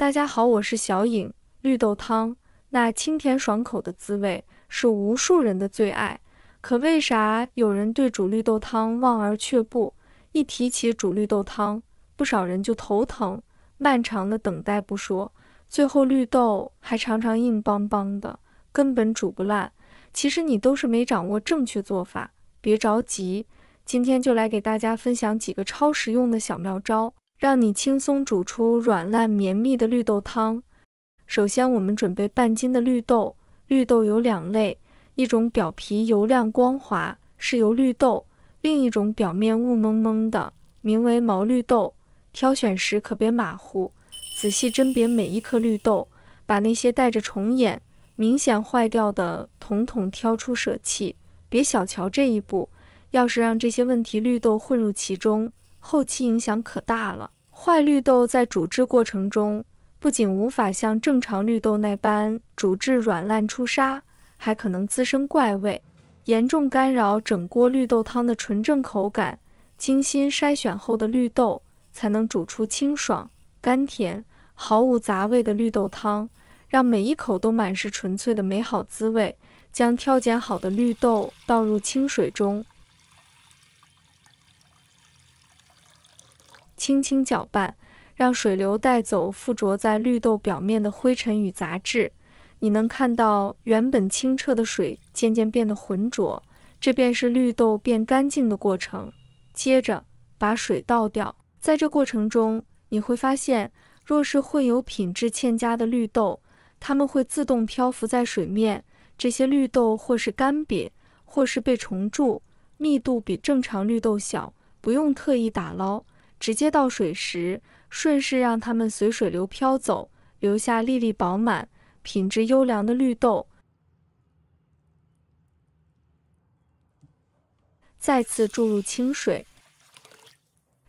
大家好，我是小颖。绿豆汤，那清甜爽口的滋味是无数人的最爱。可为啥有人对煮绿豆汤望而却步？一提起煮绿豆汤，不少人就头疼，漫长的等待不说，最后绿豆还常常硬邦邦的，根本煮不烂。其实你都是没掌握正确做法，别着急，今天就来给大家分享几个超实用的小妙招，让你轻松煮出软烂绵密的绿豆汤。首先我们准备半斤的绿豆，绿豆有两类，一种表皮油亮光滑，是油绿豆，另一种表面雾蒙蒙的，名为毛绿豆。挑选时可别马虎，仔细甄别每一颗绿豆，把那些带着虫眼、明显坏掉的统统挑出舍弃。别小瞧这一步，要是让这些问题绿豆混入其中，后期影响可大了。坏绿豆在煮制过程中，不仅无法像正常绿豆那般煮至软烂出沙，还可能滋生怪味，严重干扰整锅绿豆汤的纯正口感。精心筛选后的绿豆，才能煮出清爽、甘甜、毫无杂味的绿豆汤，让每一口都满是纯粹的美好滋味。将挑拣好的绿豆倒入清水中，轻轻搅拌，让水流带走附着在绿豆表面的灰尘与杂质。你能看到原本清澈的水渐渐变得浑浊，这便是绿豆变干净的过程。接着把水倒掉，在这过程中，你会发现，若是混有品质欠佳的绿豆，它们会自动漂浮在水面。这些绿豆或是干瘪，或是被虫蛀，密度比正常绿豆小，不用特意打捞，直接倒水时，顺势让它们随水流飘走，留下粒粒饱满、品质优良的绿豆。再次注入清水，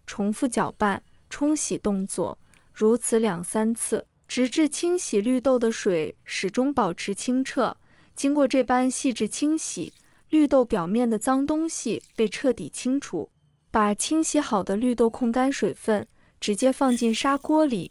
重复搅拌、冲洗动作，如此2-3次，直至清洗绿豆的水始终保持清澈。经过这般细致清洗，绿豆表面的脏东西被彻底清除。把清洗好的绿豆控干水分，直接放进砂锅里。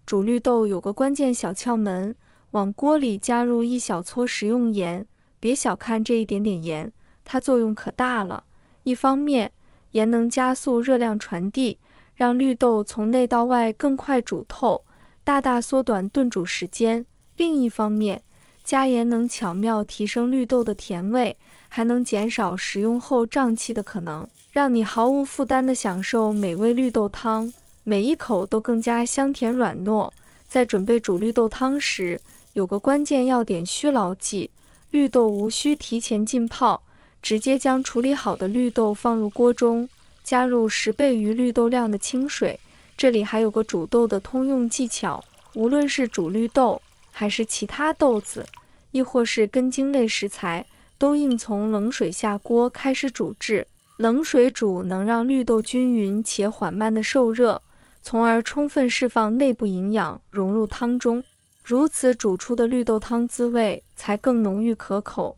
煮绿豆有个关键小窍门，往锅里加入1小撮食用盐，别小看这一点点盐，它作用可大了。一方面，盐能加速热量传递，让绿豆从内到外更快煮透，大大缩短炖煮时间。另一方面，加盐能巧妙提升绿豆的甜味，还能减少食用后胀气的可能，让你毫无负担地享受美味绿豆汤，每一口都更加香甜软糯。在准备煮绿豆汤时，有个关键要点需牢记：绿豆无需提前浸泡，直接将处理好的绿豆放入锅中，加入10倍于绿豆量的清水。这里还有个煮豆的通用技巧，无论是煮绿豆，还是其他豆子，亦或是根茎类食材，都应从冷水下锅开始煮制。冷水煮能让绿豆均匀且缓慢的受热，从而充分释放内部营养，融入汤中。如此煮出的绿豆汤滋味才更浓郁可口。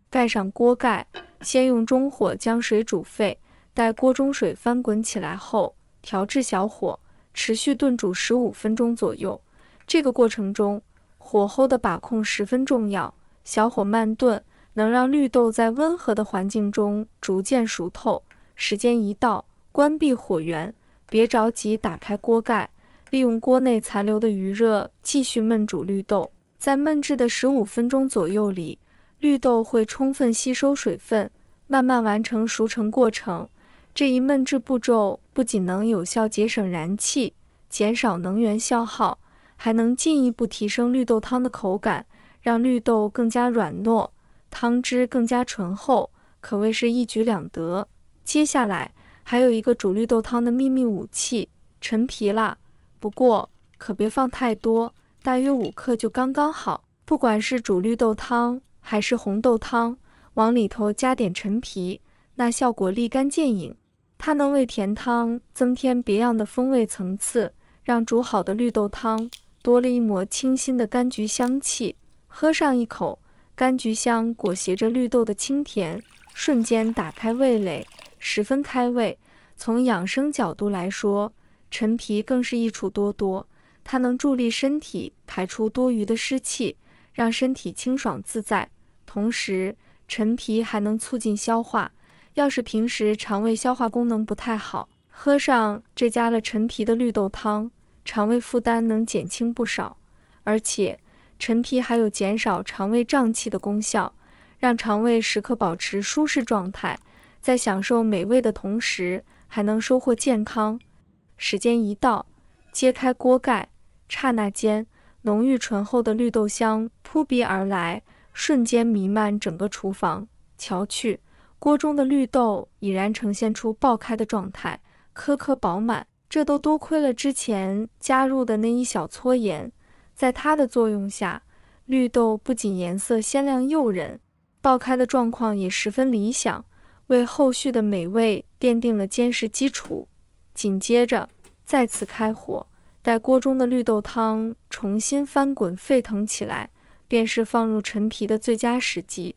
盖上锅盖，先用中火将水煮沸，待锅中水翻滚起来后，调至小火，持续炖煮15分钟左右。这个过程中，火候的把控十分重要，小火慢炖，能让绿豆在温和的环境中逐渐熟透。时间一到，关闭火源，别着急打开锅盖，利用锅内残留的余热继续焖煮绿豆。在焖制的15分钟左右里，绿豆会充分吸收水分，慢慢完成熟成过程。这一焖制步骤不仅能有效节省燃气，减少能源消耗，还能进一步提升绿豆汤的口感，让绿豆更加软糯，汤汁更加醇厚，可谓是一举两得。接下来还有一个煮绿豆汤的秘密武器，陈皮啦，不过可别放太多，大约5克就刚刚好。不管是煮绿豆汤还是红豆汤，往里头加点陈皮，那效果立竿见影。它能为甜汤增添别样的风味层次，让煮好的绿豆汤多了一抹清新的柑橘香气。喝上一口，柑橘香裹挟着绿豆的清甜，瞬间打开味蕾，十分开胃。从养生角度来说，陈皮更是益处多多，它能助力身体排出多余的湿气，让身体清爽自在。同时，陈皮还能促进消化，要是平时肠胃消化功能不太好，喝上这加了陈皮的绿豆汤，肠胃负担能减轻不少。而且，陈皮还有减少肠胃胀气的功效，让肠胃时刻保持舒适状态，在享受美味的同时，还能收获健康。时间一到，揭开锅盖，刹那间，浓郁醇厚的绿豆香扑鼻而来，瞬间弥漫整个厨房。瞧去，锅中的绿豆已然呈现出爆开的状态，颗颗饱满。这都多亏了之前加入的那一小撮盐，在它的作用下，绿豆不仅颜色鲜亮诱人，爆开的状况也十分理想，为后续的美味奠定了坚实基础。紧接着，再次开火，待锅中的绿豆汤重新翻滚沸腾起来，便是放入陈皮的最佳时机。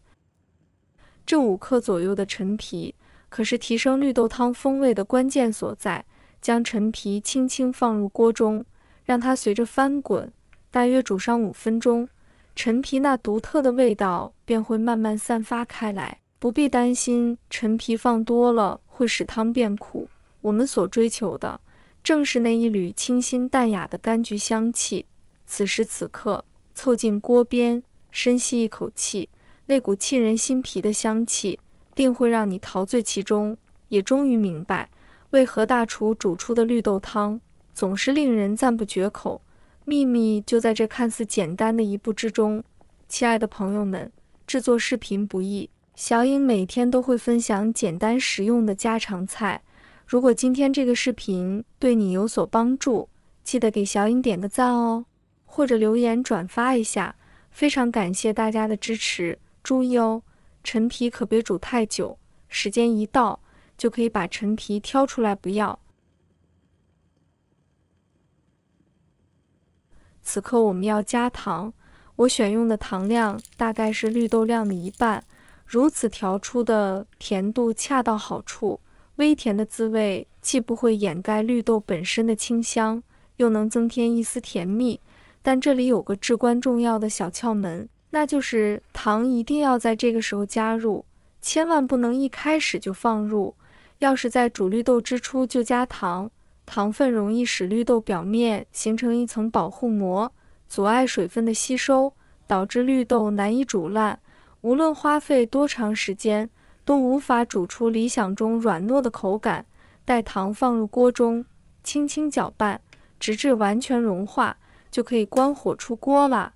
这5克左右的陈皮，可是提升绿豆汤风味的关键所在。将陈皮轻轻放入锅中，让它随着翻滚，大约煮上5分钟，陈皮那独特的味道便会慢慢散发开来。不必担心陈皮放多了会使汤变苦，我们所追求的正是那一缕清新淡雅的柑橘香气。此时此刻，凑近锅边，深吸一口气，那股沁人心脾的香气，定会让你陶醉其中。也终于明白，为何大厨煮出的绿豆汤总是令人赞不绝口，秘密就在这看似简单的一步之中。亲爱的朋友们，制作视频不易，小颖每天都会分享简单实用的家常菜。如果今天这个视频对你有所帮助，记得给小颖点个赞哦，或者留言转发一下，非常感谢大家的支持。注意哦，陈皮可别煮太久，时间一到就可以把陈皮挑出来不要。此刻我们要加糖，我选用的糖量大概是绿豆量的1半，如此调出的甜度恰到好处，微甜的滋味既不会掩盖绿豆本身的清香，又能增添一丝甜蜜。但这里有个至关重要的小窍门，那就是糖一定要在这个时候加入，千万不能一开始就放入。要是在煮绿豆之初就加糖，糖分容易使绿豆表面形成一层保护膜，阻碍水分的吸收，导致绿豆难以煮烂。无论花费多长时间，都无法煮出理想中软糯的口感。待糖放入锅中，轻轻搅拌，直至完全融化，就可以关火出锅了。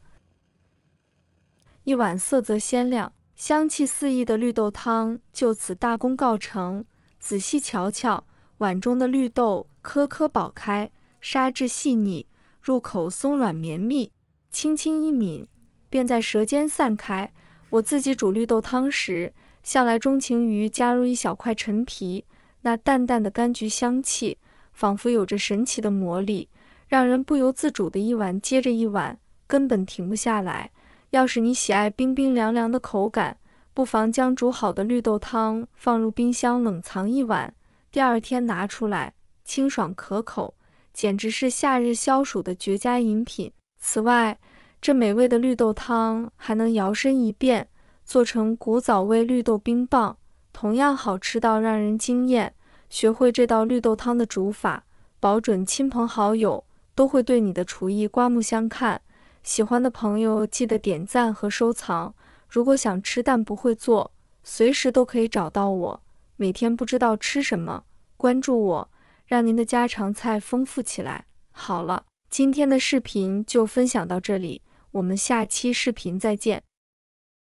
一碗色泽鲜亮、香气四溢的绿豆汤就此大功告成。仔细瞧瞧，碗中的绿豆颗颗爆开，沙质细腻，入口松软绵密，轻轻一抿，便在舌尖散开。我自己煮绿豆汤时，向来钟情于加入一小块陈皮，那淡淡的柑橘香气，仿佛有着神奇的魔力，让人不由自主的一碗接着一碗，根本停不下来。要是你喜爱冰冰凉凉的口感，不妨将煮好的绿豆汤放入冰箱冷藏1晚，第2天拿出来，清爽可口，简直是夏日消暑的绝佳饮品。此外，这美味的绿豆汤还能摇身一变，做成古早味绿豆冰棒，同样好吃到让人惊艳。学会这道绿豆汤的煮法，保准亲朋好友都会对你的厨艺刮目相看。喜欢的朋友记得点赞和收藏。如果想吃但不会做，随时都可以找到我。每天不知道吃什么，关注我，让您的家常菜丰富起来。好了，今天的视频就分享到这里，我们下期视频再见。